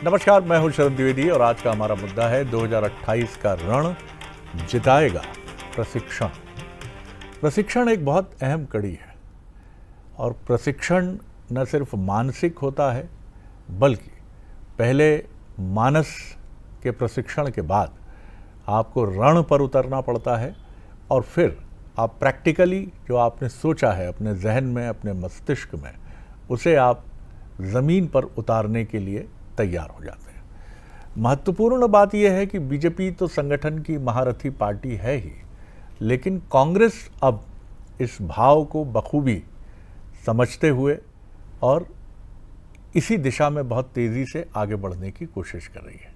नमस्कार, मैं हूं शरद द्विवेदी और आज का हमारा मुद्दा है 2028 का रण जिताएगा प्रशिक्षण। प्रशिक्षण एक बहुत अहम कड़ी है और प्रशिक्षण न सिर्फ मानसिक होता है बल्कि पहले मानस के प्रशिक्षण के बाद आपको रण पर उतरना पड़ता है और फिर आप प्रैक्टिकली जो आपने सोचा है अपने जहन में, अपने मस्तिष्क में, उसे आप ज़मीन पर उतारने के लिए तैयार हो जाते हैं। महत्वपूर्ण बात यह है कि बीजेपी तो संगठन की महारथी पार्टी है ही, लेकिन कांग्रेस अब इस भाव को बखूबी समझते हुए और इसी दिशा में बहुत तेज़ी से आगे बढ़ने की कोशिश कर रही है।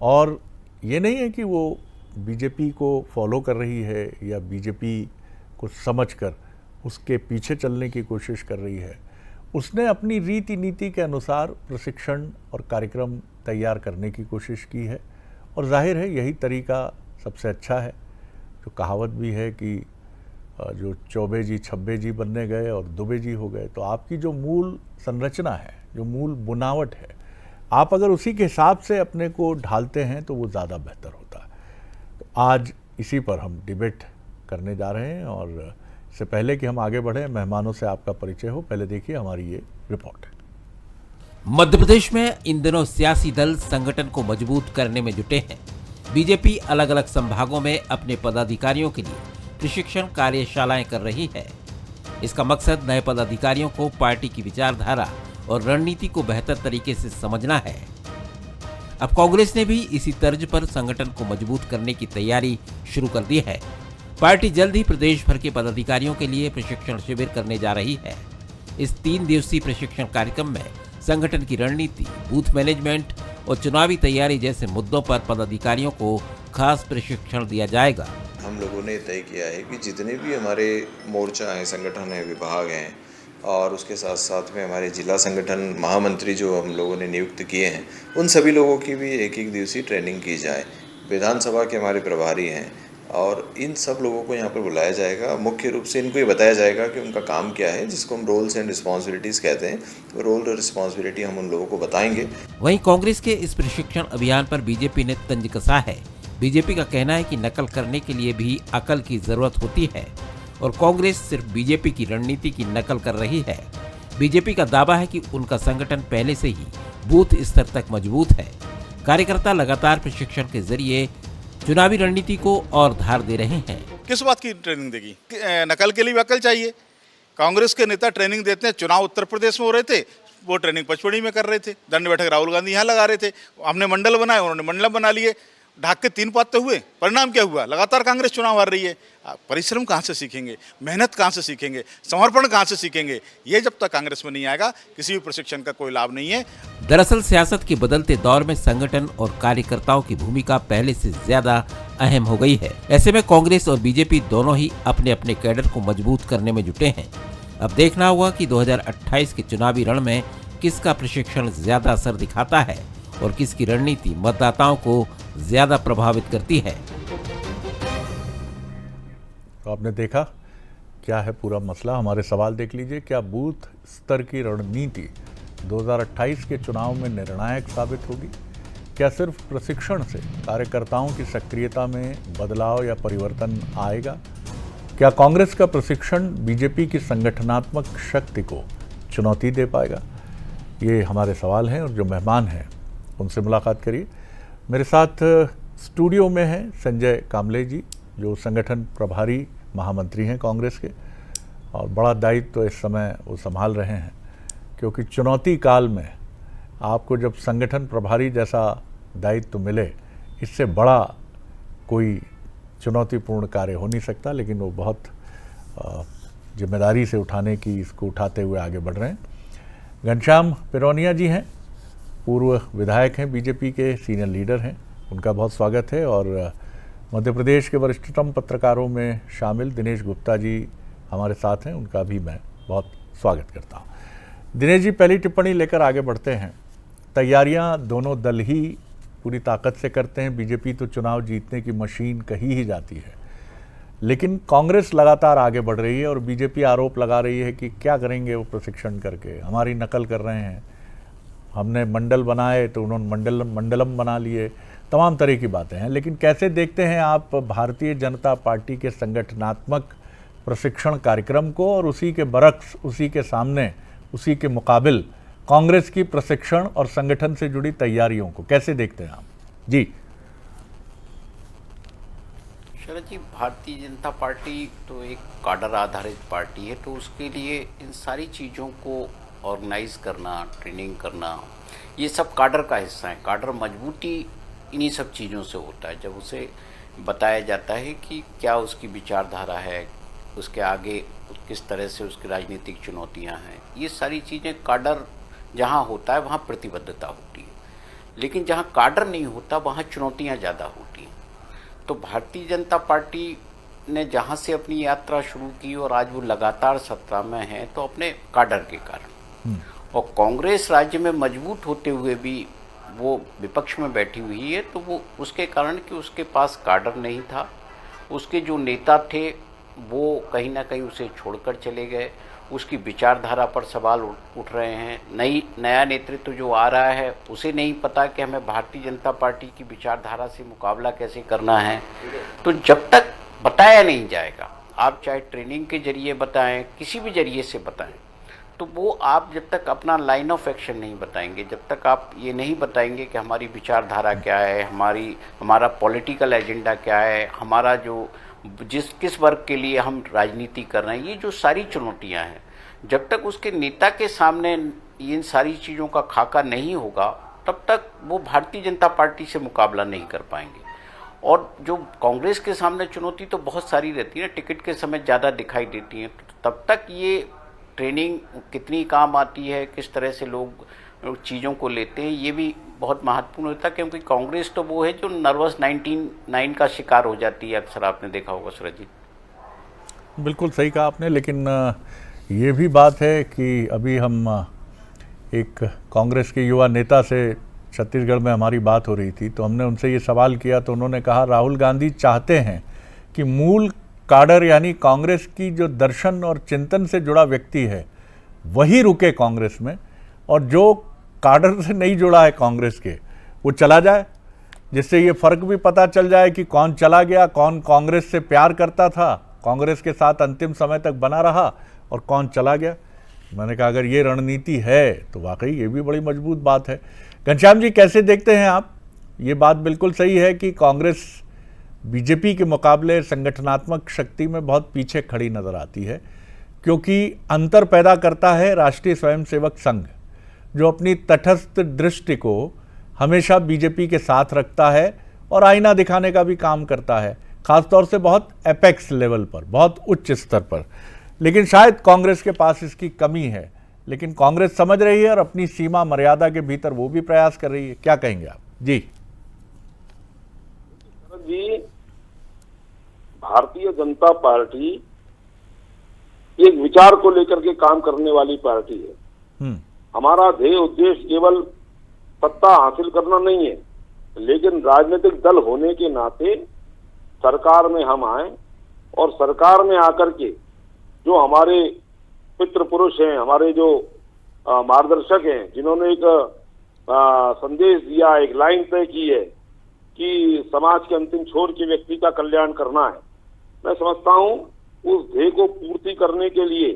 और ये नहीं है कि वो बीजेपी को फॉलो कर रही है या बीजेपी को समझकर उसके पीछे चलने की कोशिश कर रही है। उसने अपनी रीति नीति के अनुसार प्रशिक्षण और कार्यक्रम तैयार करने की कोशिश की है और जाहिर है यही तरीका सबसे अच्छा है। जो कहावत भी है कि जो चौबे जी छब्बे जी बनने गए और दुबे जी हो गए, तो आपकी जो मूल संरचना है, जो मूल बुनावट है, आप अगर उसी के हिसाब से अपने को ढालते हैं तो वो ज़्यादा बेहतर होता है। तो आज इसी पर हम डिबेट करने जा रहे हैं और इससे पहले कि हम आगे बढ़ें, मेहमानों से आपका परिचय हो, पहले देखिए हमारी ये रिपोर्ट। मध्य प्रदेश में इन दिनों सियासी दल संगठन को मजबूत करने में जुटे हैं। बीजेपी अलग अलग संभागों में अपने पदाधिकारियों के लिए प्रशिक्षण कार्यशालाएं कर रही है। इसका मकसद नए पदाधिकारियों को पार्टी की विचारधारा और रणनीति को बेहतर तरीके से समझना है। अब कांग्रेस ने भी इसी तर्ज पर संगठन को मजबूत करने की तैयारी शुरू कर दी है। पार्टी जल्द ही प्रदेश भर के पदाधिकारियों के लिए प्रशिक्षण शिविर करने जा रही है। इस 3 दिवसीय प्रशिक्षण कार्यक्रम में संगठन की रणनीति, बूथ मैनेजमेंट और चुनावी तैयारी जैसे मुद्दों पर पदाधिकारियों को खास प्रशिक्षण दिया जाएगा। हम लोगों ने तय किया है कि जितने भी हमारे मोर्चा हैं, संगठन हैं, विभाग हैं और उसके साथ साथ में हमारे जिला संगठन महामंत्री जो हम लोगों ने नियुक्त किए हैं, उन सभी लोगों की भी एक दिवसीय ट्रेनिंग की जाए। विधानसभा के हमारे प्रभारी हैं और इन सब लोगों को यहाँ पर बुलाया जाएगा। मुख्य रूप से इनको ये बताया जाएगा कि उनका काम क्या है, जिसको हम रोल्स एंड रिस्पॉन्सिबिलिटीज़ कहते हैं। तो रोल और रिस्पॉन्सिबिलिटी हम उन लोगों को बताएंगे। वहीं कांग्रेस के इस प्रशिक्षण अभियान पर बीजेपी ने तंज कसा है। बीजेपी का कहना है कि नकल करने के लिए भी अकल की जरूरत होती है और कांग्रेस सिर्फ बीजेपी की रणनीति की नकल कर रही है। बीजेपी का दावा है कि उनका संगठन पहले से ही बूथ स्तर तक मजबूत है। कार्यकर्ता लगातार प्रशिक्षण के जरिए चुनावी रणनीति को और धार दे रहे हैं। किस बात की ट्रेनिंग देगी? नकल के लिए भी अकल चाहिए। कांग्रेस के नेता ट्रेनिंग देते हैं, चुनाव उत्तर प्रदेश में हो रहे थे, वो ट्रेनिंग पचमढ़ी में कर रहे थे। दंड बैठक राहुल गांधी यहाँ लगा रहे थे, हमने मंडल बनाए, उन्होंने मंडल बना लिए। ढाक के 3 पाते हुए, परिणाम क्या हुआ? लगातार कांग्रेस चुनाव हार रही है। परिश्रम कहाँ से सीखेंगे, मेहनत कहाँ से सीखेंगे, समर्पण कहाँ से सीखेंगे? ये जब तक कांग्रेस में नहीं आएगा, किसी भी प्रशिक्षण का कोई लाभ नहीं है। दरअसल सियासत के बदलते दौर में संगठन और कार्यकर्ताओं की भूमिका पहले से ज्यादा अहम हो गई है। ऐसे में कांग्रेस और बीजेपी दोनों ही अपने अपने कैडर को मजबूत करने में जुटे हैं। अब देखना होगा कि 2028 के चुनावी रण में किसका प्रशिक्षण ज्यादा असर दिखाता है और किसकी रणनीति मतदाताओं को ज्यादा प्रभावित करती है। तो आपने देखा क्या है पूरा मसला। हमारे सवाल देख लीजिए। क्या बूथ स्तर की रणनीति 2028 के चुनाव में निर्णायक साबित होगी? क्या सिर्फ प्रशिक्षण से कार्यकर्ताओं की सक्रियता में बदलाव या परिवर्तन आएगा? क्या कांग्रेस का प्रशिक्षण बीजेपी की संगठनात्मक शक्ति को चुनौती दे पाएगा? ये हमारे सवाल हैं और जो मेहमान हैं उनसे मुलाकात करिए। मेरे साथ स्टूडियो में हैं संजय कामले जी, जो संगठन प्रभारी महामंत्री हैं कांग्रेस के और बड़ा दायित्व तो इस समय वो संभाल रहे हैं, क्योंकि चुनौती काल में आपको जब संगठन प्रभारी जैसा दायित्व मिले, इससे बड़ा कोई चुनौतीपूर्ण कार्य हो नहीं सकता। लेकिन वो बहुत जिम्मेदारी से इसको उठाते हुए आगे बढ़ रहे हैं। घनश्याम पिरोनिया जी हैं, पूर्व विधायक हैं, बीजेपी के सीनियर लीडर हैं, उनका बहुत स्वागत है। और मध्य प्रदेश के वरिष्ठतम पत्रकारों में शामिल दिनेश गुप्ता जी हमारे साथ हैं, उनका भी मैं बहुत स्वागत करता हूं। दिनेश जी, पहली टिप्पणी लेकर आगे बढ़ते हैं। तैयारियां दोनों दल ही पूरी ताकत से करते हैं। बीजेपी तो चुनाव जीतने की मशीन कही ही जाती है, लेकिन कांग्रेस लगातार आगे बढ़ रही है और बीजेपी आरोप लगा रही है कि क्या करेंगे वो प्रशिक्षण करके, हमारी नकल कर रहे हैं, हमने मंडल बनाए तो उन्होंने मंडलम बना लिए, तमाम तरह की बातें हैं। लेकिन कैसे देखते हैं आप भारतीय जनता पार्टी के संगठनात्मक प्रशिक्षण कार्यक्रम को और उसी के बरक्स, उसी के सामने, उसी के मुकाबिल कांग्रेस की प्रशिक्षण और संगठन से जुड़ी तैयारियों को कैसे देखते हैं आप? जी शरद जी, भारतीय जनता पार्टी तो एक काडर आधारित पार्टी है, तो उसके लिए इन सारी चीज़ों को ऑर्गेनाइज करना, ट्रेनिंग करना, ये सब काडर का हिस्सा है। काडर मजबूती इन्हीं सब चीज़ों से होता है, जब उसे बताया जाता है कि क्या उसकी विचारधारा है, उसके आगे किस तरह से उसकी राजनीतिक चुनौतियां हैं। ये सारी चीज़ें काडर जहाँ होता है वहाँ प्रतिबद्धता होती है, लेकिन जहाँ काडर नहीं होता वहाँ चुनौतियाँ ज़्यादा होती हैं। तो भारतीय जनता पार्टी ने जहाँ से अपनी यात्रा शुरू की और आज वो लगातार सत्ता में है, तो अपने काडर के कारण। और कांग्रेस राज्य में मजबूत होते हुए भी वो विपक्ष में बैठी हुई है, तो वो उसके कारण कि उसके पास काडर नहीं था। उसके जो नेता थे वो कहीं ना कहीं उसे छोड़कर चले गए, उसकी विचारधारा पर सवाल उठ रहे हैं। नया नेतृत्व जो आ रहा है उसे नहीं पता कि हमें भारतीय जनता पार्टी की विचारधारा से मुकाबला कैसे करना है। तो जब तक बताया नहीं जाएगा, आप चाहे ट्रेनिंग के जरिए बताएं, किसी भी जरिए से बताएं, तो वो आप जब तक अपना लाइन ऑफ एक्शन नहीं बताएंगे, जब तक आप ये नहीं बताएंगे कि हमारी विचारधारा क्या है, हमारा पॉलिटिकल एजेंडा क्या है, हमारा जो किस वर्ग के लिए हम राजनीति कर रहे हैं, ये जो सारी चुनौतियां हैं, जब तक उसके नेता के सामने इन सारी चीज़ों का खाका नहीं होगा, तब तक वो भारतीय जनता पार्टी से मुकाबला नहीं कर पाएंगे। और जो कांग्रेस के सामने चुनौती तो बहुत सारी रहती है, टिकट के समय ज़्यादा दिखाई देती हैं। तब तक ये ट्रेनिंग कितनी काम आती है, किस तरह से लोग चीज़ों को लेते हैं, ये भी बहुत महत्वपूर्ण होता है, क्योंकि कांग्रेस तो वो है जो नर्वस 99 का शिकार हो जाती है, अक्सर आपने देखा होगा सूरज जी। बिल्कुल सही कहा आपने। लेकिन ये भी बात है कि अभी हम एक कांग्रेस के युवा नेता से छत्तीसगढ़ में हमारी बात हो रही थी, तो हमने उनसे ये सवाल किया, तो उन्होंने कहा राहुल गांधी चाहते हैं कि मूल काडर यानी कांग्रेस की जो दर्शन और चिंतन से जुड़ा व्यक्ति है वही रुके कांग्रेस में, और जो काडर से नहीं जुड़ा है कांग्रेस के वो चला जाए, जिससे ये फ़र्क भी पता चल जाए कि कौन चला गया, कौन कांग्रेस से प्यार करता था, कांग्रेस के साथ अंतिम समय तक बना रहा, और कौन चला गया। मैंने कहा अगर ये रणनीति है तो वाकई ये भी बड़ी मजबूत बात है। घनश्याम जी, कैसे देखते हैं आप? ये बात बिल्कुल सही है कि कांग्रेस बीजेपी के मुकाबले संगठनात्मक शक्ति में बहुत पीछे खड़ी नज़र आती है, क्योंकि अंतर पैदा करता है राष्ट्रीय स्वयंसेवक संघ, जो अपनी तटस्थ दृष्टि को हमेशा बीजेपी के साथ रखता है और आईना दिखाने का भी काम करता है, खासतौर से बहुत एपेक्स लेवल पर, बहुत उच्च स्तर पर। लेकिन शायद कांग्रेस के पास इसकी कमी है, लेकिन कांग्रेस समझ रही है और अपनी सीमा मर्यादा के भीतर वो भी प्रयास कर रही है। क्या कहेंगे आप? जी जी, भारतीय जनता पार्टी एक विचार को लेकर के काम करने वाली पार्टी है। हमारा ध्येय उद्देश्य केवल सत्ता हासिल करना नहीं है, लेकिन राजनीतिक दल होने के नाते सरकार में हम आए और सरकार में आकर के जो हमारे पितृ पुरुष हैं, हमारे जो मार्गदर्शक हैं, जिन्होंने एक संदेश दिया, एक लाइन तय की है कि समाज के अंतिम छोर के व्यक्ति का कल्याण करना है, मैं समझता हूं उस ध्येय को पूर्ति करने के लिए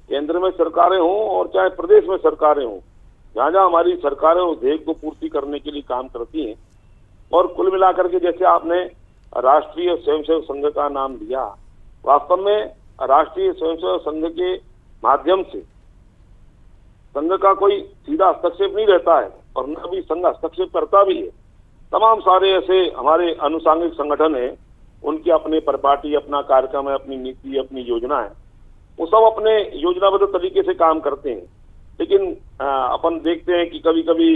केंद्र में सरकारें हों और चाहे प्रदेश में सरकारें हों, जहाँ जहाँ हमारी सरकारें उस ध्येय को पूर्ति करने के लिए काम करती हैं। और कुल मिलाकर के जैसे आपने राष्ट्रीय स्वयंसेवक संघ का नाम लिया, वास्तव में राष्ट्रीय स्वयंसेवक संघ के माध्यम से संघ का कोई सीधा हस्तक्षेप नहीं रहता है और न भी संघ हस्तक्षेप करता भी है। तमाम सारे ऐसे हमारे अनुसांगिक संगठन हैं, उनके अपने परिपाटी, अपना कार्यक्रम है, अपनी नीति, अपनी योजना है, वो सब अपने योजनाबद्ध तरीके से काम करते हैं। लेकिन अपन देखते हैं कि कभी कभी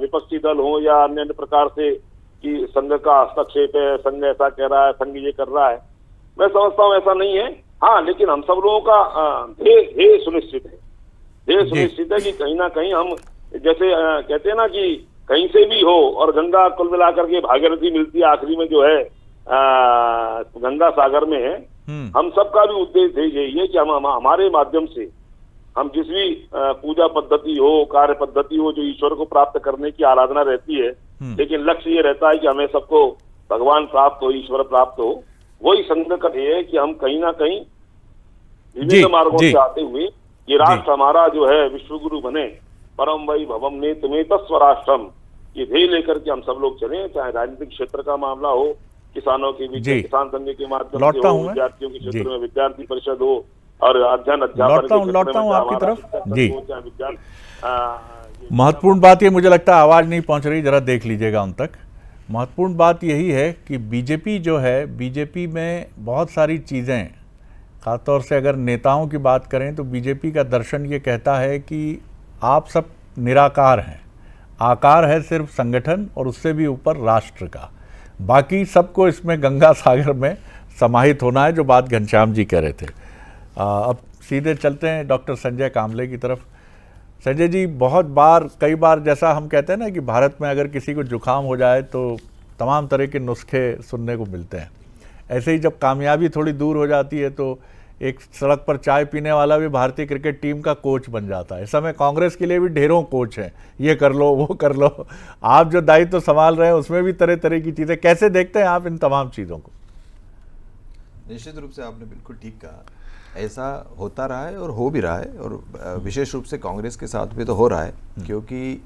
विपक्षी दल हो या अन्य प्रकार से कि संघ का हस्तक्षेप है, संघ ऐसा कह रहा है, संघ ये कर रहा है। मैं समझता हूँ ऐसा नहीं है। हाँ, लेकिन हम सब लोगों का ध्येय सुनिश्चित है। ध्येय सुनिश्चित है कि कहीं ना कहीं हम जैसे कहते हैं ना कि कहीं से भी हो और गंगा कुल मिलाकर के भागीरथी मिलती है, आखिरी में जो है गंगा सागर में है। हम सबका भी उद्देश्य यही है कि हम हमारे माध्यम से हम जिस भी पूजा पद्धति हो, कार्य पद्धति हो, जो ईश्वर को प्राप्त करने की आराधना रहती है, लेकिन लक्ष्य ये रहता है कि हमें सबको भगवान प्राप्त हो, ईश्वर प्राप्त हो। वही संकट ये है कि हम कहीं ना कहीं विभिन्न मार्गों से आते हुए ये राष्ट्र हमारा जो है विश्व गुरु बने, परम वही भवम नेतमेत स्वराष्ट्रम, ये ध्येय लेकर के हम सब लोग चले। चाहे राजनीतिक क्षेत्र का मामला हो, किसानों के बीच किसान संघ के माध्यम से हो, विद्यार्थियों के क्षेत्र में विद्यार्थी परिषद हो, और अध्ययन अध्यापन लौटता हूं आपकी तरफ जी। महत्वपूर्ण बात ये, मुझे लगता है आवाज नहीं पहुंच रही, जरा देख लीजिएगा उन तक। महत्वपूर्ण बात यही है कि बीजेपी जो है, बीजेपी में बहुत सारी चीज़ें, खासतौर से अगर नेताओं की बात करें तो बीजेपी का दर्शन ये कहता है कि आप सब निराकार हैं, आकार है सिर्फ संगठन और उससे भी ऊपर राष्ट्र का, बाकी सबको इसमें गंगा सागर में समाहित होना है, जो बात घनश्याम जी कह रहे थे। अब सीधे चलते हैं डॉक्टर संजय कामले की तरफ। संजय जी, बहुत बार, कई बार जैसा हम कहते हैं ना कि भारत में अगर किसी को जुकाम हो जाए तो तमाम तरह के नुस्खे सुनने को मिलते हैं, ऐसे ही जब कामयाबी थोड़ी दूर हो जाती है तो एक सड़क पर चाय पीने वाला भी भारतीय क्रिकेट टीम का कोच बन जाता है। इस समय कांग्रेस के लिए भी ढेरों कोच हैं, ये कर लो वो कर लो। आप जो दायित्व तो संभाल रहे हैं उसमें भी तरह तरह की चीज़ें, कैसे देखते हैं आप इन तमाम चीज़ों को? निश्चित रूप से आपने बिल्कुल ठीक कहा, ऐसा होता रहा है और हो भी रहा है, और विशेष रूप से कांग्रेस के साथ भी तो हो रहा है, क्योंकि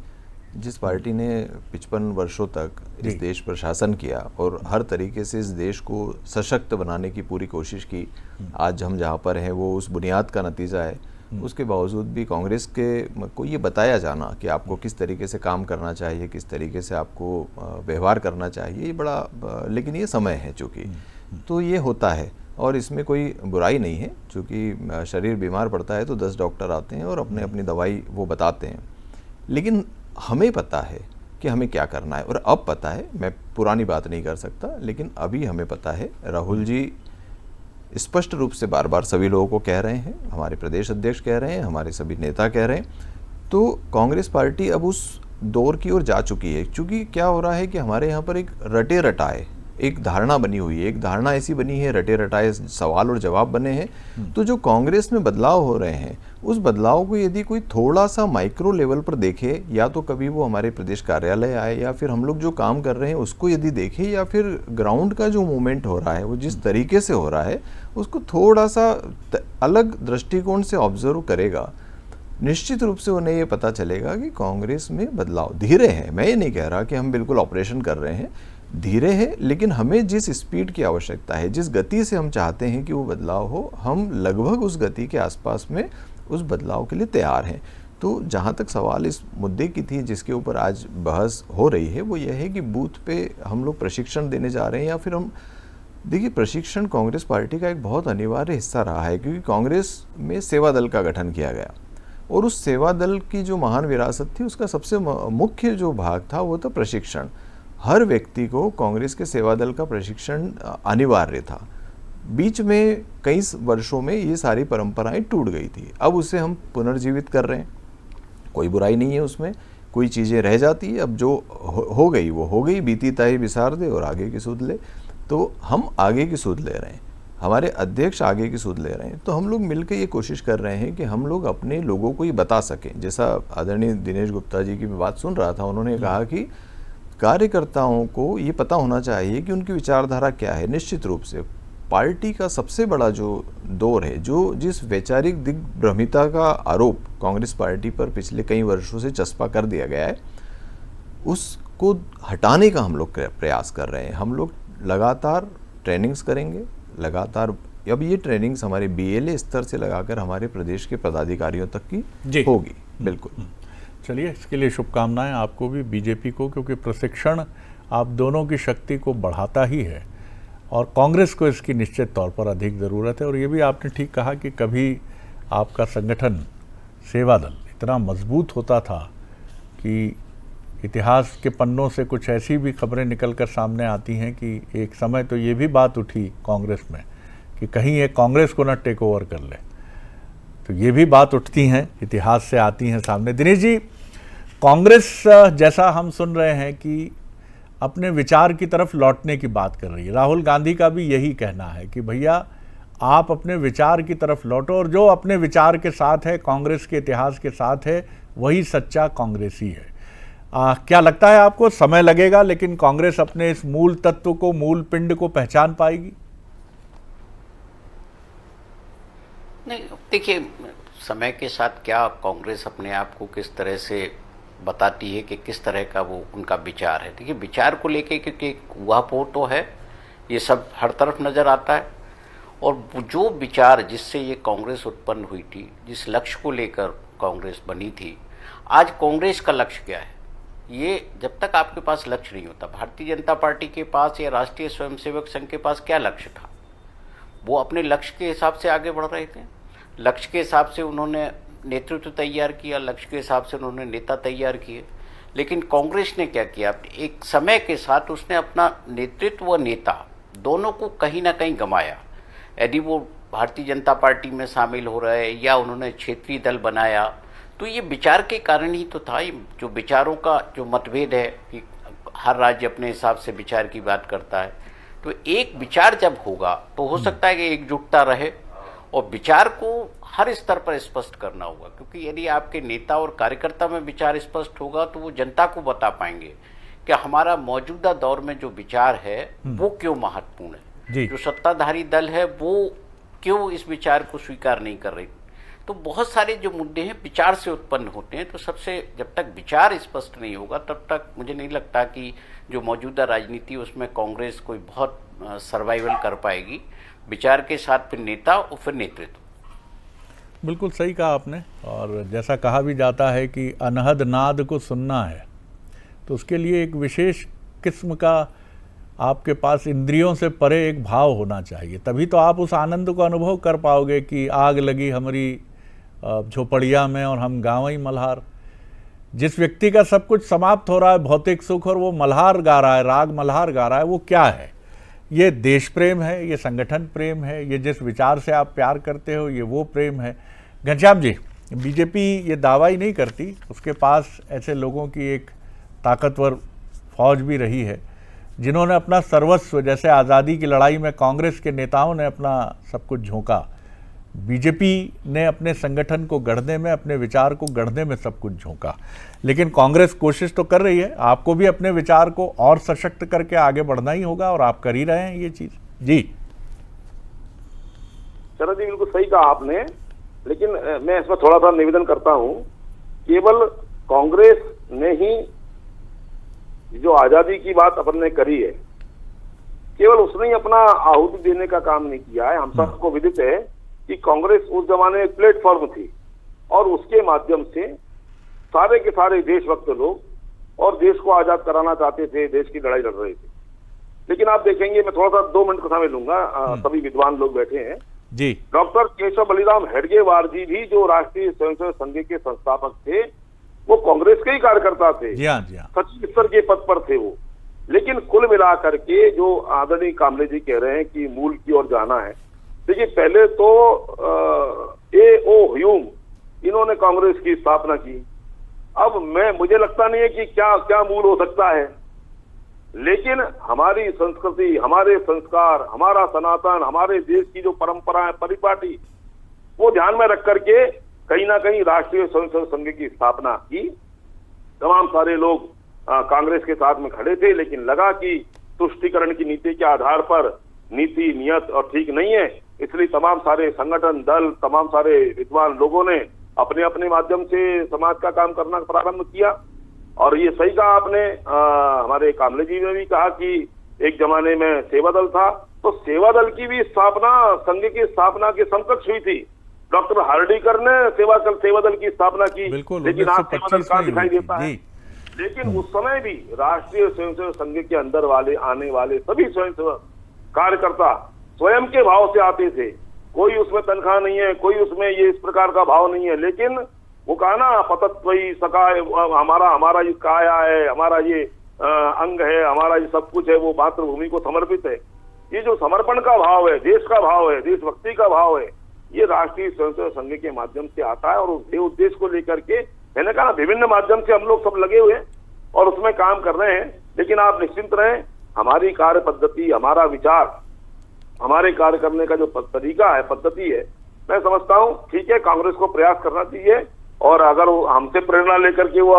जिस पार्टी ने 55 वर्षों तक इस देश पर शासन किया और हर तरीके से इस देश को सशक्त बनाने की पूरी कोशिश की, आज हम जहाँ पर हैं वो उस बुनियाद का नतीजा है। उसके बावजूद भी कांग्रेस के को ये बताया जाना कि आपको किस तरीके से काम करना चाहिए, किस तरीके से आपको व्यवहार करना चाहिए, ये बड़ा, लेकिन ये समय है चूँकि, तो ये होता है और इसमें कोई बुराई नहीं है। चूँकि शरीर बीमार पड़ता है तो 10 डॉक्टर आते हैं और अपने अपनी दवाई वो बताते हैं, लेकिन हमें पता है कि हमें क्या करना है। और अब पता है, मैं पुरानी बात नहीं कर सकता, लेकिन अभी हमें पता है। राहुल जी स्पष्ट रूप से बार बार सभी लोगों को कह रहे हैं, हमारे प्रदेश अध्यक्ष कह रहे हैं, हमारे सभी नेता कह रहे हैं, तो कांग्रेस पार्टी अब उस दौर की ओर जा चुकी है। क्योंकि क्या हो रहा है कि हमारे यहाँ पर एक रटे रटाए एक धारणा बनी हुई है, एक धारणा ऐसी बनी है, रटे रटाए सवाल और जवाब बने हैं। तो जो कांग्रेस में बदलाव हो रहे हैं, उस बदलाव को यदि कोई थोड़ा सा माइक्रो लेवल पर देखे, या तो कभी वो हमारे प्रदेश कार्यालय आए, या फिर हम लोग जो काम कर रहे हैं उसको यदि देखे, या फिर ग्राउंड का जो मूवमेंट हो रहा है वो जिस तरीके से हो रहा है उसको थोड़ा सा अलग दृष्टिकोण से ऑब्जर्व करेगा, निश्चित रूप से उन्हें ये पता चलेगा कि कांग्रेस में बदलाव धीरे है। मैं ये नहीं कह रहा कि हम बिल्कुल ऑपरेशन कर रहे हैं, धीरे है, लेकिन हमें जिस स्पीड की आवश्यकता है, जिस गति से हम चाहते हैं कि वो बदलाव हो, हम लगभग उस गति के आसपास में उस बदलाव के लिए तैयार हैं। तो जहाँ तक सवाल इस मुद्दे की थी जिसके ऊपर आज बहस हो रही है, वो यह है कि बूथ पे हम लोग प्रशिक्षण देने जा रहे हैं, या फिर हम देखिए, प्रशिक्षण कांग्रेस पार्टी का एक बहुत अनिवार्य हिस्सा रहा है, क्योंकि कांग्रेस में सेवा दल का गठन किया गया और उस सेवा दल की जो महान विरासत थी उसका सबसे मुख्य जो भाग था वो था प्रशिक्षण। हर व्यक्ति को कांग्रेस के सेवा दल का प्रशिक्षण अनिवार्य था। बीच में कई वर्षों में ये सारी परंपराएं टूट गई थी, अब उसे हम पुनर्जीवित कर रहे हैं, कोई बुराई नहीं है उसमें। कोई चीज़ें रह जाती है, अब जो हो गई वो हो गई, बीती ताई बिसार दे और आगे की सूध ले। तो हम आगे की सूध ले रहे हैं, हमारे अध्यक्ष आगे की सूध ले रहे हैं, तो हम लोग मिलकर ये कोशिश कर रहे हैं कि हम लोग अपने लोगों को ये बता सकें। जैसा आदरणीय दिनेश गुप्ता जी की मैं बात सुन रहा था, उन्होंने कहा कि कार्यकर्ताओं को ये पता होना चाहिए कि उनकी विचारधारा क्या है। निश्चित रूप से पार्टी का सबसे बड़ा जो दौर है, जो जिस वैचारिक दिग्भ्रमिता का आरोप कांग्रेस पार्टी पर पिछले कई वर्षों से चस्पा कर दिया गया है, उसको हटाने का हम लोग प्रयास कर रहे हैं। हम लोग लगातार ट्रेनिंग्स करेंगे, लगातार अब ये ट्रेनिंग्स हमारे BLA स्तर से लगाकर हमारे प्रदेश के पदाधिकारियों तक की होगी। बिल्कुल। चलिए, इसके लिए शुभकामनाएं आपको भी, बीजेपी को, क्योंकि प्रशिक्षण आप दोनों की शक्ति को बढ़ाता ही है और कांग्रेस को इसकी निश्चित तौर पर अधिक ज़रूरत है। और ये भी आपने ठीक कहा कि कभी आपका संगठन सेवा दल इतना मजबूत होता था कि इतिहास के पन्नों से कुछ ऐसी भी खबरें निकल कर सामने आती हैं कि एक समय तो ये भी बात उठी कांग्रेस में कि कहीं ये कांग्रेस को ना टेक ओवर कर ले, तो ये भी बात उठती हैं, इतिहास से आती हैं सामने। दिनेश जी, कांग्रेस जैसा हम सुन रहे हैं कि अपने विचार की तरफ लौटने की बात कर रही है, राहुल गांधी का भी यही कहना है कि भैया आप अपने विचार की तरफ लौटो और जो अपने विचार के साथ है, कांग्रेस के इतिहास के साथ है, वही सच्चा कांग्रेसी है। क्या लगता है आपको समय लगेगा लेकिन कांग्रेस अपने इस मूल तत्व को, मूल पिंड को पहचान पाएगी? नहीं, देखिए, समय के साथ क्या कांग्रेस अपने आप को किस तरह से बताती है कि किस तरह का वो उनका विचार है। देखिए, विचार को लेके क्योंकि ऊहापोह तो है, ये सब हर तरफ नज़र आता है, और जो विचार जिससे ये कांग्रेस उत्पन्न हुई थी, जिस लक्ष्य को लेकर कांग्रेस बनी थी, आज कांग्रेस का लक्ष्य क्या है, ये जब तक आपके पास लक्ष्य नहीं होता, भारतीय जनता पार्टी के पास या राष्ट्रीय स्वयंसेवक संघ के पास क्या लक्ष्य था, वो अपने लक्ष्य के हिसाब से आगे बढ़ रहे थे। लक्ष्य के हिसाब से उन्होंने नेतृत्व तैयार किया, लक्ष्य के हिसाब से उन्होंने नेता तैयार किए। लेकिन कांग्रेस ने क्या किया, एक समय के साथ उसने अपना नेतृत्व व नेता दोनों को कहीं ना कहीं गंवाया। यदि वो भारतीय जनता पार्टी में शामिल हो रहे या उन्होंने क्षेत्रीय दल बनाया, तो ये विचार के कारण ही तो था। जो विचारों का जो मतभेद है कि हर राज्य अपने हिसाब से विचार की बात करता है, तो एक विचार जब होगा तो हो सकता है कि एकजुटता रहे, और विचार को हर स्तर पर स्पष्ट करना होगा, क्योंकि यदि आपके नेता और कार्यकर्ता में विचार स्पष्ट होगा तो वो जनता को बता पाएंगे कि हमारा मौजूदा दौर में जो विचार है वो क्यों महत्वपूर्ण है, जो सत्ताधारी दल है वो क्यों इस विचार को स्वीकार नहीं कर रही। तो बहुत सारे जो मुद्दे हैं विचार से उत्पन्न होते हैं, तो सबसे जब तक विचार स्पष्ट नहीं होगा तब तक मुझे नहीं लगता कि जो मौजूदा राजनीति उसमें कांग्रेस कोई बहुत सर्वाइवल कर पाएगी। विचार के साथ फिर नेता और फिर नेतृत्व। बिल्कुल सही कहा आपने, और जैसा कहा भी जाता है कि अनहद नाद को सुनना है तो उसके लिए एक विशेष किस्म का आपके पास इंद्रियों से परे एक भाव होना चाहिए, तभी तो आप उस आनंद को अनुभव कर पाओगे कि आग लगी हमारी झोपड़िया में और हम गाँव ही मल्हार। जिस व्यक्ति का सब कुछ समाप्त हो रहा है, भौतिक सुख, और वो मल्हार गा रहा है, राग मल्हार गा रहा है, वो क्या है? ये देश प्रेम है, ये संगठन प्रेम है, ये जिस विचार से आप प्यार करते हो ये वो प्रेम है। घनश्याम जी, बीजेपी ये दावा ही नहीं करती, उसके पास ऐसे लोगों की एक ताकतवर फौज भी रही है जिन्होंने अपना सर्वस्व, जैसे आज़ादी की लड़ाई में कांग्रेस के नेताओं ने अपना सब कुछ झोंका, बीजेपी ने अपने संगठन को गढ़ने में, अपने विचार को गढ़ने में सब कुछ झोंका। लेकिन कांग्रेस कोशिश तो कर रही है, आपको भी अपने विचार को और सशक्त करके आगे बढ़ना ही होगा, और आप कर ही रहे हैं ये चीज। जी शरद जी, बिल्कुल सही कहा आपने, लेकिन मैं इसमें थोड़ा सा निवेदन करता हूं। केवल कांग्रेस ने ही जो आजादी की बात अपन ने करी है, केवल उसने ही अपना आहुति देने का काम नहीं किया है। हम सबको विदित है कि कांग्रेस उस जमाने में एक प्लेटफॉर्म थी, और उसके माध्यम से सारे के सारे देशभक्त लोग और देश को आजाद कराना चाहते थे, देश की लड़ाई लड़ रहे थे। लेकिन आप देखेंगे, मैं थोड़ा सा 2 मिनट का समय लूंगा, सभी विद्वान लोग बैठे हैं जी। डॉक्टर केशव बलिराम हेडगेवार जी भी जो राष्ट्रीय स्वयंसेवक संघ के संस्थापक थे, वो कांग्रेस के ही कार्यकर्ता थे, सचिव स्तर के पद पर थे वो। लेकिन कुल मिलाकर के जो आदरणीय कामले जी कह रहे हैं कि मूल की ओर जाना है, देखिए पहले तो A.O. ह्यूम इन्होंने कांग्रेस की स्थापना की। अब मुझे लगता नहीं है कि क्या मूल हो सकता है, लेकिन हमारी संस्कृति, हमारे संस्कार, हमारा सनातन, हमारे देश की जो परंपराएं, परिपाटी, वो ध्यान में रख करके कहीं ना कहीं राष्ट्रीय स्वयंसेवक संघ की स्थापना की। तमाम सारे लोग कांग्रेस के साथ में खड़े थे, लेकिन लगा कि तुष्टीकरण की नीति के आधार पर नीति, नियत और ठीक नहीं है, इसलिए तमाम सारे संगठन, दल, तमाम सारे विद्वान लोगों ने अपने अपने माध्यम से समाज का काम करना प्रारंभ किया। और ये सही कहा आपने, हमारे कामले जी ने भी कहा कि एक जमाने में सेवा दल था, तो सेवा दल की भी स्थापना संघ की स्थापना के समकक्ष हुई थी। डॉक्टर हार्डीकर ने सेवा दल की स्थापना की, लेकिन आज सेवा दल कहाँ दिखाई देता है। लेकिन उस समय भी राष्ट्रीय स्वयंसेवक संघ के अंदर आने वाले सभी स्वयंसेवक कार्यकर्ता स्वयं के भाव से आते थे, कोई उसमें तनख्वाह नहीं है, कोई उसमें ये इस प्रकार का भाव नहीं है। लेकिन वो कहा ना, पतत्वई सकाय, हमारा ये काया है, हमारा ये अंग है, हमारा ये सब कुछ है, वो मातृभूमि को समर्पित है। ये जो समर्पण का भाव है, देश का भाव है, देशभक्ति का भाव है, ये राष्ट्रीय स्वयंसेवक संघ के माध्यम से आता है। और उस उद्देश्य को लेकर के मैंने कहा विभिन्न माध्यम से हम लोग सब लगे हुए हैं और उसमें काम कर रहे हैं। लेकिन आप निश्चिंत रहें, हमारी कार्य पद्धति, हमारा विचार हमारे कार्य करने का जो तरीका है, पद्धति है, मैं समझता हूँ ठीक है, कांग्रेस को प्रयास करना चाहिए। और अगर वो हमसे प्रेरणा लेकर के वो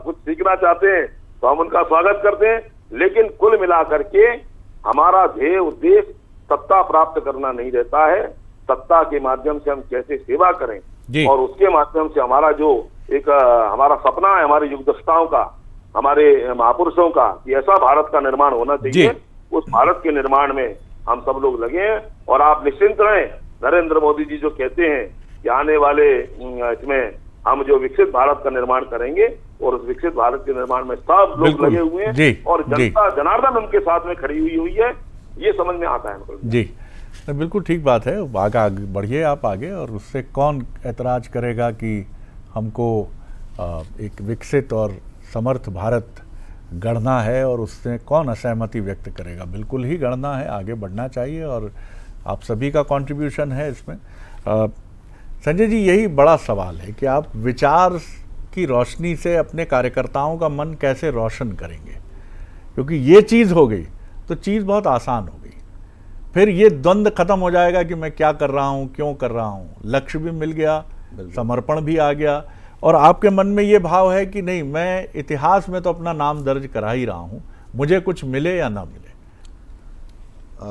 कुछ सीखना चाहते हैं तो हम उनका स्वागत करते हैं। लेकिन कुल मिलाकर के हमारा ध्येय उद्देश्य सत्ता प्राप्त करना नहीं रहता है। सत्ता के माध्यम से हम कैसे सेवा करें और उसके माध्यम से हमारा जो एक हमारा सपना है, हमारे युगदस्ताओं का, हमारे महापुरुषों का, कि ऐसा भारत का निर्माण होना चाहिए, उस भारत के निर्माण में हम सब लोग लगे हैं। और आप निश्चिंत रहें, नरेंद्र मोदी जी जो कहते हैं कि आने वाले इसमें हम जो विकसित भारत का निर्माण करेंगे, और उस विकसित भारत के निर्माण में सब लोग लगे हुए हैं और जनता जनार्दन उनके साथ में खड़ी हुई है, ये समझ में आता है जी। बिल्कुल ठीक बात है। आगे बढ़िए आप आगे, और उससे कौन ऐतराज करेगा कि हमको एक विकसित और समर्थ भारत गढ़ना है, और उससे कौन असहमति व्यक्त करेगा। बिल्कुल ही गढ़ना है, आगे बढ़ना चाहिए, और आप सभी का कंट्रीब्यूशन है इसमें। संजय जी, यही बड़ा सवाल है कि आप विचार की रोशनी से अपने कार्यकर्ताओं का मन कैसे रोशन करेंगे, क्योंकि ये चीज़ हो गई तो चीज़ बहुत आसान हो गई। फिर ये द्वंद्व खत्म हो जाएगा कि मैं क्या कर रहा हूँ, क्यों कर रहा हूँ। लक्ष्य भी मिल गया, समर्पण भी आ गया, और आपके मन में ये भाव है कि नहीं, मैं इतिहास में तो अपना नाम दर्ज करा ही रहा हूँ, मुझे कुछ मिले या ना मिले।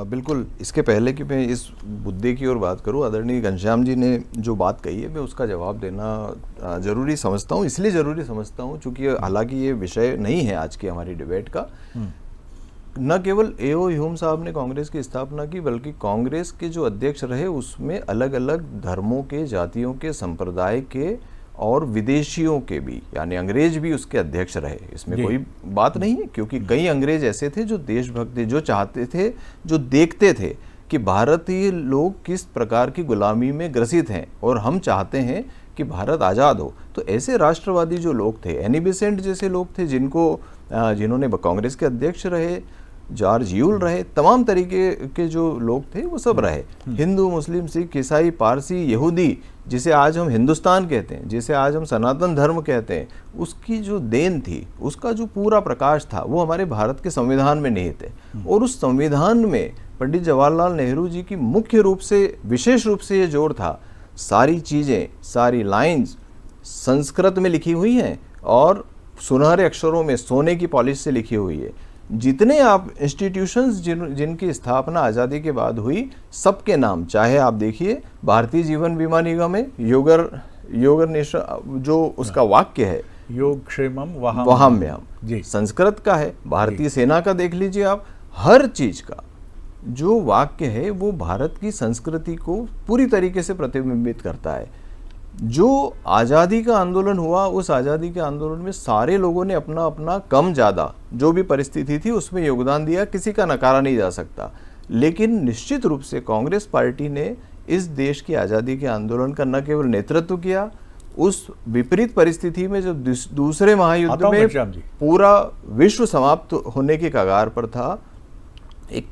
बिल्कुल। इसके पहले कि मैं इस मुद्दे की ओर बात करूं, आदरणीय घनश्याम जी ने जो बात कही है, मैं उसका जवाब देना ज़रूरी समझता हूं। इसलिए ज़रूरी समझता हूं चूँकि हालांकि ये विषय नहीं है आज की हमारी डिबेट का। न केवल ए.ओ. ह्यूम साहब ने कांग्रेस की स्थापना की, बल्कि कांग्रेस के जो अध्यक्ष रहे उसमें अलग अलग धर्मों के, जातियों के, संप्रदाय के और विदेशियों के भी, यानी अंग्रेज भी उसके अध्यक्ष रहे। इसमें कोई बात नहीं है, क्योंकि कई अंग्रेज ऐसे थे जो देशभक्त थे, जो चाहते थे, जो देखते थे कि भारतीय लोग किस प्रकार की गुलामी में ग्रसित हैं और हम चाहते हैं कि भारत आज़ाद हो। तो ऐसे राष्ट्रवादी जो लोग थे, एनी बेसेंट जैसे लोग थे, जिन्होंने कांग्रेस के अध्यक्ष रहे, जॉर्ज यूल रहे, तमाम तरीके के जो लोग थे वो सब रहे। हिंदू, मुस्लिम, सिख, ईसाई, पारसी, यहूदी, जिसे आज हम हिंदुस्तान कहते हैं, जिसे आज हम सनातन धर्म कहते हैं, उसकी जो देन थी, उसका जो पूरा प्रकाश था, वो हमारे भारत के संविधान में निहित है। और उस संविधान में पंडित जवाहरलाल नेहरू जी की मुख्य रूप से, विशेष रूप से ये जोर था, सारी चीज़ें, सारी लाइंस संस्कृत में लिखी हुई हैं और सुनहरे अक्षरों में, सोने की पॉलिश से लिखी हुई है। जितने आप इंस्टीट्यूशंस जिनकी स्थापना आज़ादी के बाद हुई, सबके नाम, चाहे आप देखिए भारतीय जीवन बीमा निगम है, योगर जो उसका वाक्य है, योग क्षेमम वहाम्यहम, जी, संस्कृत का है। भारतीय सेना का देख लीजिए आप, हर चीज का जो वाक्य है वो भारत की संस्कृति को पूरी तरीके से प्रतिबिंबित करता है। जो आज़ादी का आंदोलन हुआ, उस आज़ादी के आंदोलन में सारे लोगों ने अपना अपना कम ज़्यादा जो भी परिस्थिति थी उसमें योगदान दिया, किसी का नकारा नहीं जा सकता। लेकिन निश्चित रूप से कांग्रेस पार्टी ने इस देश की आज़ादी के आंदोलन का न केवल नेतृत्व किया, उस विपरीत परिस्थिति में जब दूसरे महायुद्ध में पूरा विश्व समाप्त होने के कगार पर था, एक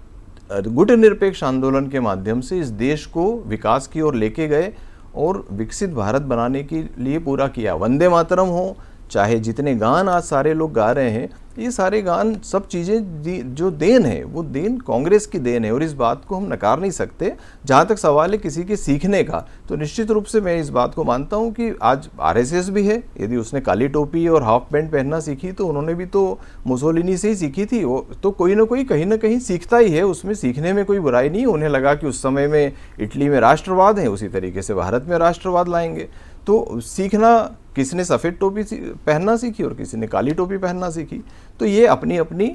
गुटनिरपेक्ष आंदोलन के माध्यम से इस देश को विकास की ओर लेके गए और विकसित भारत बनाने के लिए पूरा किया। वंदे मातरम हो, चाहे जितने गान आज सारे लोग गा रहे हैं, ये सारे गान, सब चीज़ें जो देन है, वो देन कांग्रेस की देन है और इस बात को हम नकार नहीं सकते। जहाँ तक सवाल है किसी के सीखने का, तो निश्चित रूप से मैं इस बात को मानता हूँ कि आज आरएसएस भी है, यदि उसने काली टोपी और हाफ पैंट पहनना सीखी तो उन्होंने भी तो मुसोलिनी से ही सीखी थी। वो तो कोई ना कोई कहीं ना कहीं सीखता ही है, उसमें सीखने में कोई बुराई नहीं। उन्हें लगा कि उस समय में इटली में राष्ट्रवाद है, उसी तरीके से भारत में राष्ट्रवाद लाएंगे। तो सीखना, किसी ने सफ़ेद टोपी पहनना सीखी और किसी ने काली टोपी पहनना सीखी। तो ये अपनी अपनी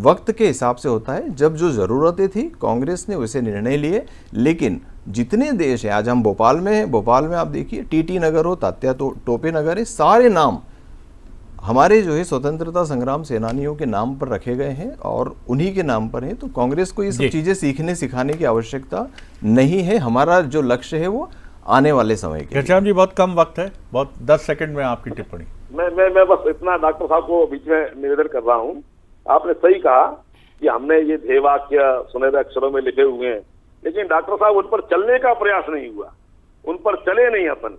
वक्त के हिसाब से होता है। जब जो ज़रूरतें थी कांग्रेस ने वैसे निर्णय लिए। लेकिन जितने देश हैं, आज हम भोपाल में हैं, भोपाल में आप देखिए टीटी नगर हो, तात्या टोपे नगर है, सारे नाम हमारे जो है स्वतंत्रता संग्राम सेनानियों के नाम पर रखे गए हैं और उन्हीं के नाम पर हैं। तो कांग्रेस को ये सब चीज़ें सीखने सिखाने की आवश्यकता नहीं है। हमारा जो लक्ष्य है वो आने वाले समय के। घनश्याम जी, बहुत कम वक्त है, बहुत 10 सेकंड में आपकी टिप्पणी। मैं बस इतना डॉक्टर साहब को बीच में निवेदन कर रहा हूँ। आपने सही कहा कि हमने ये ध्येय वाक्य सुनहरे अक्षरों में लिखे हुए हैं, लेकिन डॉक्टर साहब उन पर चलने का प्रयास नहीं हुआ, उन पर चले नहीं अपन।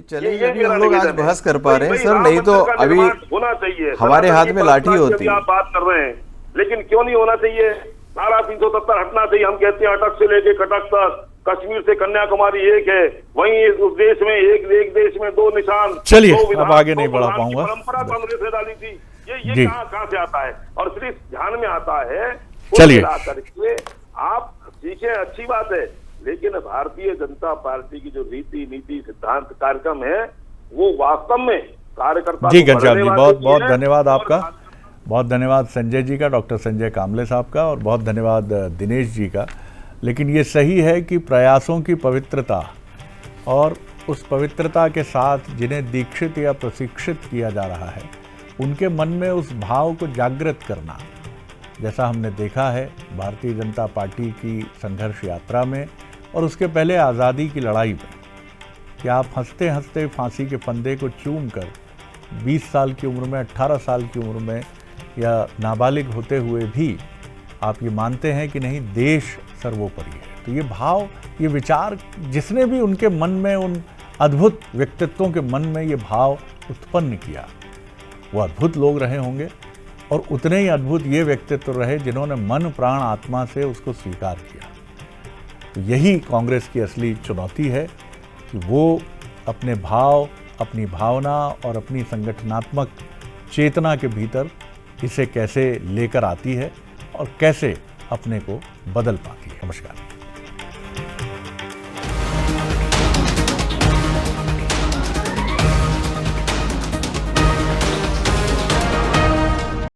चले हम लोग आज बहस कर पा रहे हैं सर, नहीं तो अभी होना चाहिए, हमारे हाथ में लाठी होती। आप बात कर रहे हैं, लेकिन क्यों नहीं होना चाहिए? धारा 370 हटना चाहिए। हम कहते हैं अटक से लेके कटक तक, कश्मीर से कन्याकुमारी एक है, वहीं उस देश में एक देश में दो निशान। चलिए, दो विधान, अब आगे नहीं दो बढ़ा प्रधान की पाऊंगा। परंपरा कांग्रेस ने डाली थी। ये जी। कहाँ से आता है? और सिर्फ ध्यान में आता है चलिए। करके आप सीखे, अच्छी बात है, लेकिन भारतीय जनता पार्टी की जो रीति नीति सिद्धांत कार्यक्रम है वो वास्तव में कार्यकर्ता जी को घनश्याम जी, बढ़ने बहुत वाली बहुत है। धन्यवाद और आपका, बहुत धन्यवाद संजय जी का, डॉक्टर संजय कामले साहब का, और बहुत धन्यवाद दिनेश जी का। लेकिन ये सही है कि प्रयासों की पवित्रता और उस पवित्रता के साथ जिन्हें दीक्षित या प्रशिक्षित किया जा रहा है उनके मन में उस भाव को जागृत करना, जैसा हमने देखा है भारतीय जनता पार्टी की संघर्ष यात्रा में और उसके पहले आज़ादी की लड़ाई में, कि आप हंसते हंसते फांसी के फंदे को चूम कर 20 साल की उम्र में, 18 साल की उम्र में या नाबालिग होते हुए भी आप ये मानते हैं कि नहीं, देश सर्वोपरि है। तो ये भाव, ये विचार जिसने भी उनके मन में, उन अद्भुत व्यक्तित्वों के मन में ये भाव उत्पन्न किया, वो अद्भुत लोग रहे होंगे। और उतने ही अद्भुत ये व्यक्तित्व रहे जिन्होंने मन प्राण आत्मा से उसको स्वीकार किया। तो यही कांग्रेस की असली चुनौती है कि वो अपने भाव, अपनी भावना और अपनी संगठनात्मक चेतना के भीतर इसे कैसे लेकर आती है और कैसे अपने को बदल पाती है। नमस्कार।